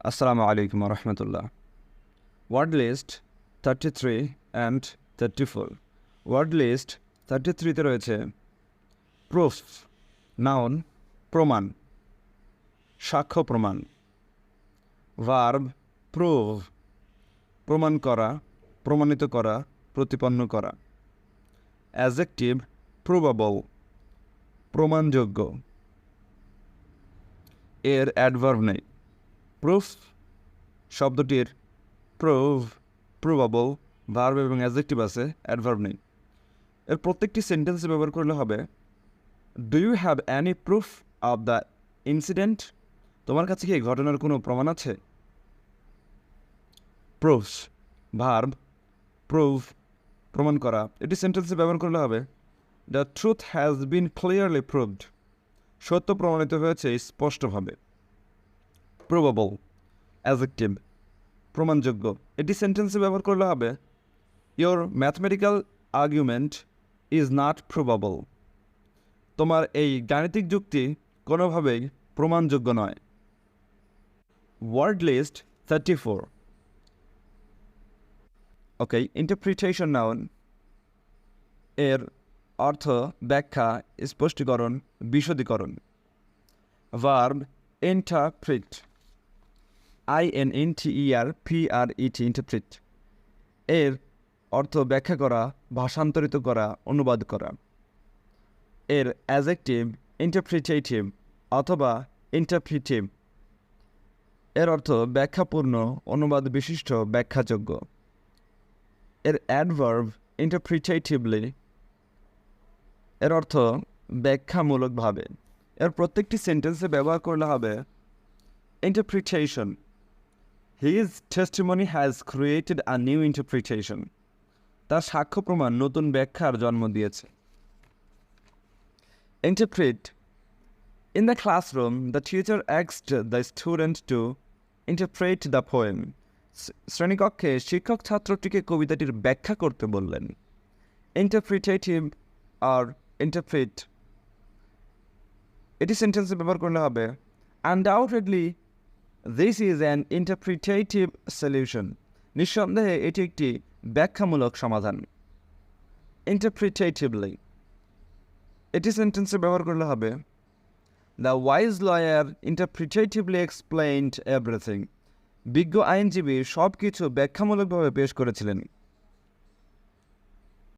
Assalamu alaikum wa rahmatullah. Word list 33 and 34. Word list 33 তে রয়েছে proof, noun, প্রমাণ, সাক্ষ্য প্রমাণ, verb, prove, প্রমাণ করা, প্রমাণিত করা, প্রতিপন্ন করা, adjective, provable, প্রমাণযোগ্য, এর adverb নেই। প্রুফ শব্দটির প্রুভ, প্রুভাবল, ভার্ব এবং অ্যাডজেক্টিভ আছে, অ্যাডভার্ব নেই। এর প্রত্যেকটি সেন্টেন্সে ব্যবহার করলে হবে do you have any proof of the incident? তোমার কাছে কি এই ঘটনার কোনো প্রমাণ আছে? প্রুফ ভার্ব, প্রুভ, প্রমাণ করা। এটি সেন্টেন্সে ব্যবহার করলে হবে the truth has been clearly proved. সত্য প্রমাণিত হয়েছে স্পষ্টভাবে। প্রবাবল অ্যাডজেক্টিভ, প্রমাণযোগ্য। এটি সেন্টেন্সে ব্যবহার করলে হবে your mathematical argument is not probable. তোমার এই গাণিতিক যুক্তি কোনোভাবেই প্রমাণযোগ্য নয়। Word list 34। Okay, interpretation noun এর অর্থ, ব্যাখ্যা, স্পষ্টীকরণ, বিশদীকরণ। Verb interpret, INTERPRET, interpret. এর অর্থ ব্যাখ্যা করা, ভাষান্তরিত করা, অনুবাদ করা। এর অ্যাডজেক্টিভ ইন্টারপ্রিটেটিভ অথবা ইন্টারপ্রিটিভ। এর অর্থ ব্যাখ্যাপূর্ণ, অনুবাদ বিশিষ্ট, ব্যাখ্যাযোগ্য। এর অ্যাডভার্ব ইন্টারপ্রিটেটিভলি। এর অর্থ ব্যাখ্যামূলকভাবে। এর প্রত্যেকটি সেন্টেন্সে ব্যবহার করলে হবে interpretation. His testimony has created a new interpretation. তার সাক্ষ্য প্রমাণ নতুন ব্যাখ্যার জন্ম দিয়েছে। Interpret. In the classroom, the teacher asked the student to interpret the poem. শ্রেণীকক্ষে শিক্ষক ছাত্রটিকে কবিতাটির ব্যাখ্যা করতে বললেন। Interpretative or interpret। এটি সেন্টেন্সে ব্যবহার করলে হবে undoubtedly this is an interpretative solution. নিঃসন্দেহে এটি একটি ব্যাখ্যামূলক সমাধান। Interpretatively। এটি সেন্টেন্সে ব্যবহার করলে হবে The wise lawyer interpretatively explained everything. বিজ্ঞ আইনজীবী সব কিছু ব্যাখ্যামূলকভাবে পেশ করেছিলেন।